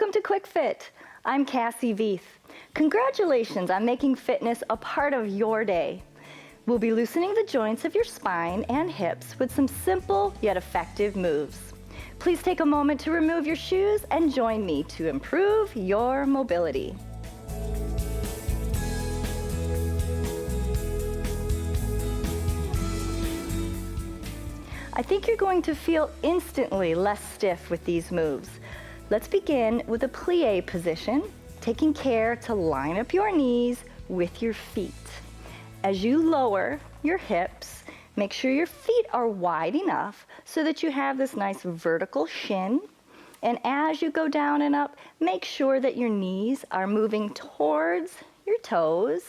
Welcome to Quick Fit. I'm Cassie Veith. Congratulations on making fitness a part of your day. We'll be loosening the joints of your spine and hips with some simple yet effective moves. Please take a moment to remove your shoes and join me to improve your mobility. I think you're going to feel instantly less stiff with these moves. Let's begin with a plie position, taking care to line up your knees with your feet. As you lower your hips, make sure your feet are wide enough so that you have this nice vertical shin. And as you go down and up, make sure that your knees are moving towards your toes.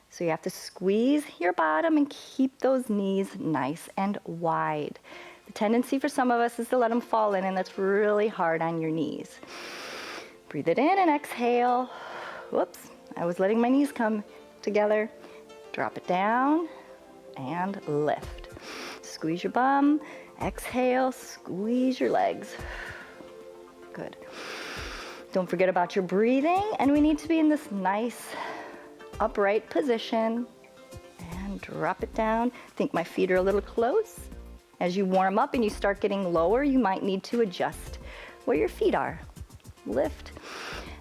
So you have to squeeze your bottom and keep those knees nice and wide. The tendency for some of us is to let them fall in, and that's really hard on your knees. Breathe it in and exhale. Whoops, I was letting my knees come together. Drop it down and lift. Squeeze your bum, exhale, squeeze your legs. Good. Don't forget about your breathing, and we need to be in this nice upright position. And drop it down. I think my feet are a little close. As you warm up and you start getting lower, you might need to adjust where your feet are. Lift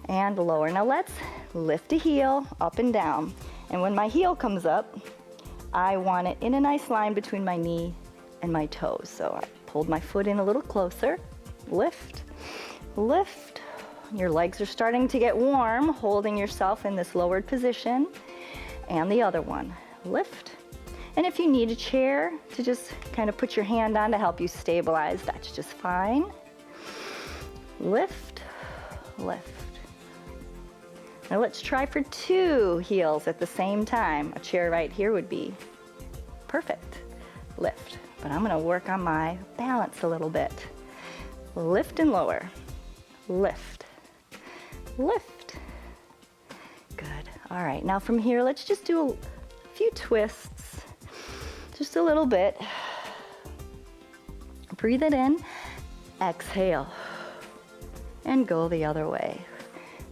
and lower. Now let's lift a heel up and down. And when my heel comes up, I want it in a nice line between my knee and my toes. So I pulled my foot in a little closer. Lift, lift. Your legs are starting to get warm, holding yourself in this lowered position. And the other one. Lift. And if you need a chair to just kind of put your hand on to help you stabilize, that's just fine. Lift, lift. Now let's try for 2 heels at the same time. A chair right here would be perfect. Lift. But I'm gonna work on my balance a little bit. Lift and lower. Lift, lift. Good. All right, now from here, let's just do a few twists. Just a little bit. Breathe it in, exhale, and go the other way.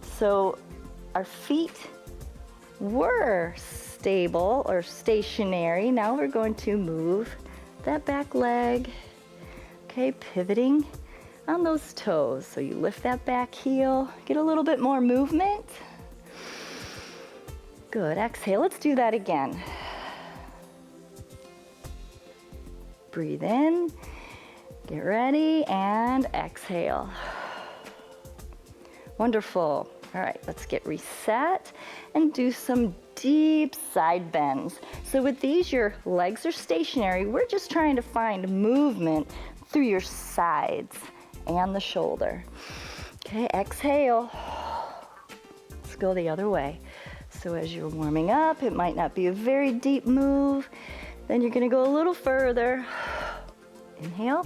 So our feet were stable or stationary. Now we're going to move that back leg. Okay, pivoting on those toes. So you lift that back heel, get a little bit more movement. Good, exhale, let's do that again. Breathe in, get ready, and exhale. Wonderful. All right, let's get reset and do some deep side bends. So with these, your legs are stationary. We're just trying to find movement through your sides and the shoulder. Okay, exhale. Let's go the other way. So as you're warming up, it might not be a very deep move. Then you're gonna go a little further. Inhale,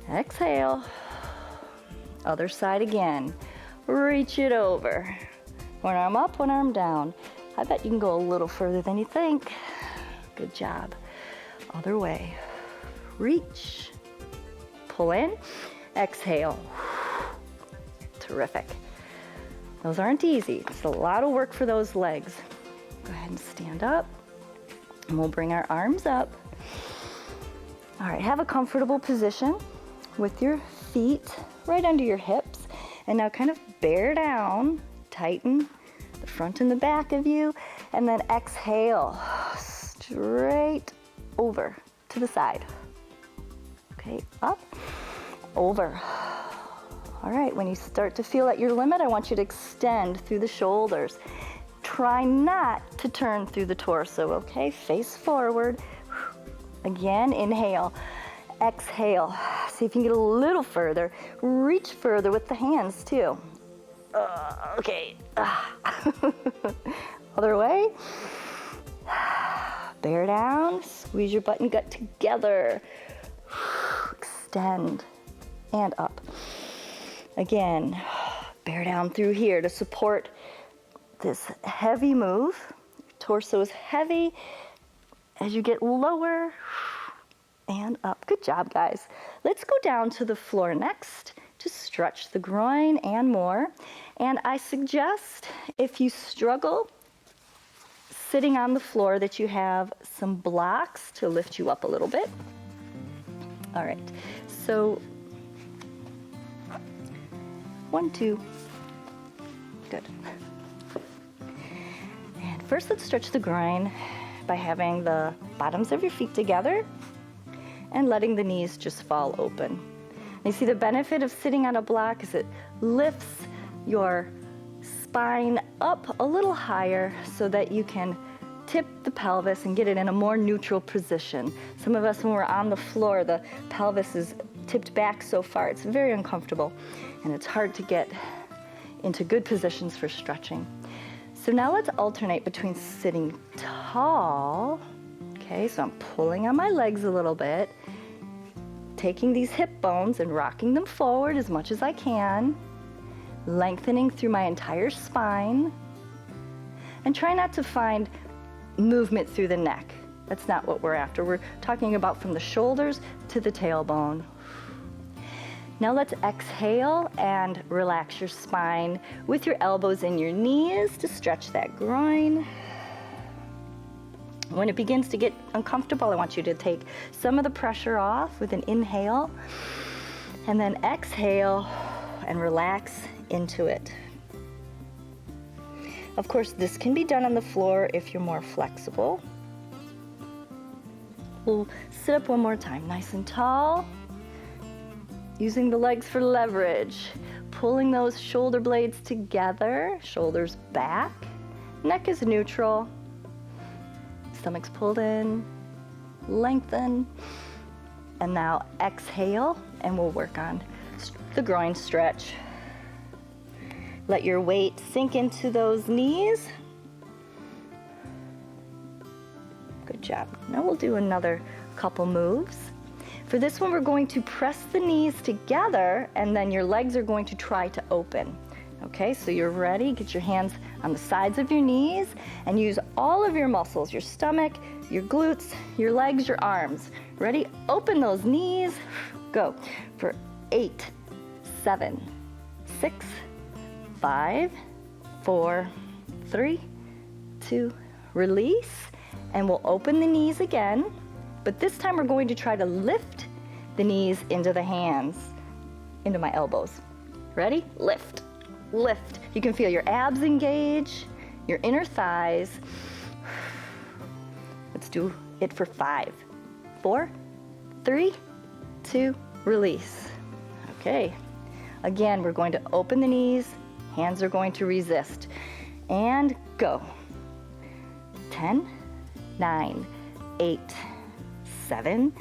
exhale. Other side again. Reach it over. One arm up, one arm down. I bet you can go a little further than you think. Good job. Other way. Reach. Pull in, exhale. Terrific. Those aren't easy. It's a lot of work for those legs. Go ahead and stand up. And we'll bring our arms up. All right, have a comfortable position with your feet right under your hips. And now kind of bear down, tighten the front and the back of you, and then exhale, straight over to the side. Okay, up, over. All right, when you start to feel at your limit, I want you to extend through the shoulders. Try not to turn through the torso, okay? Face forward. Again, inhale, exhale. See if you can get a little further. Reach further with the hands too. Okay. Other way. Bear down, squeeze your butt and gut together. Extend and up. Again, bear down through here to support this heavy move. Torso is heavy. As you get lower and up. Good job, guys. Let's go down to the floor next to stretch the groin and more. And I suggest, if you struggle sitting on the floor, that you have some blocks to lift you up a little bit. All right, so 1, 2, good. And first let's stretch the groin by having the bottoms of your feet together and letting the knees just fall open. And you see the benefit of sitting on a block is it lifts your spine up a little higher so that you can tip the pelvis and get it in a more neutral position. Some of us, when we're on the floor, the pelvis is tipped back so far, it's very uncomfortable, and it's hard to get into good positions for stretching. So now let's alternate between sitting tall, okay, so I'm pulling on my legs a little bit, taking these hip bones and rocking them forward as much as I can, lengthening through my entire spine, and try not to find movement through the neck. That's not what we're after. We're talking about from the shoulders to the tailbone. Now let's exhale and relax your spine with your elbows in your knees to stretch that groin. When it begins to get uncomfortable, I want you to take some of the pressure off with an inhale, and then exhale and relax into it. Of course, this can be done on the floor if you're more flexible. We'll sit up one more time, nice and tall, using the legs for leverage, pulling those shoulder blades together, shoulders back, neck is neutral, stomach's pulled in, lengthen, and now exhale, and we'll work on the groin stretch. Let your weight sink into those knees. Good job. Now we'll do another couple moves. For this one, we're going to press the knees together, and then your legs are going to try to open. Okay, so you're ready. Get your hands on the sides of your knees and use all of your muscles, your stomach, your glutes, your legs, your arms. Ready? Open those knees. Go for 8, 7, 6, 5, 4, 3, 2, release, and we'll open the knees again, but this time we're going to try to lift the knees into the hands, into my elbows. Ready? Lift, lift. You can feel your abs engage, your inner thighs. Let's do it for 5, 4, 3, 2, release. Okay, again, we're going to open the knees, hands are going to resist, and go. 10, 9, 8, 7,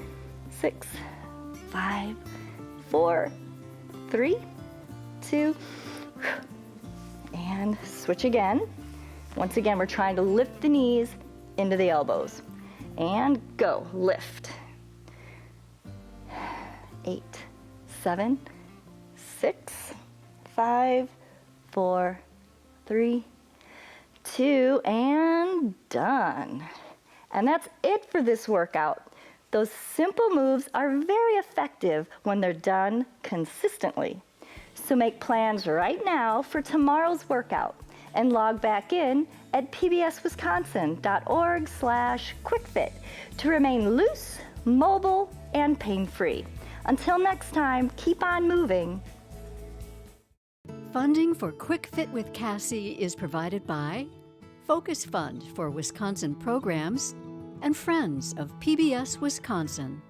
6, 5, 4, 3, 2, and switch again. Once again, we're trying to lift the knees into the elbows. And go, lift. 8, 7, 6, 5, 4, 3, 2, and done. And that's it for this workout. Those simple moves are very effective when they're done consistently. So make plans right now for tomorrow's workout and log back in at pbswisconsin.org/quickfit to remain loose, mobile, and pain-free. Until next time, keep on moving. Funding for Quick Fit with Cassie is provided by Focus Fund for Wisconsin Programs and Friends of PBS Wisconsin.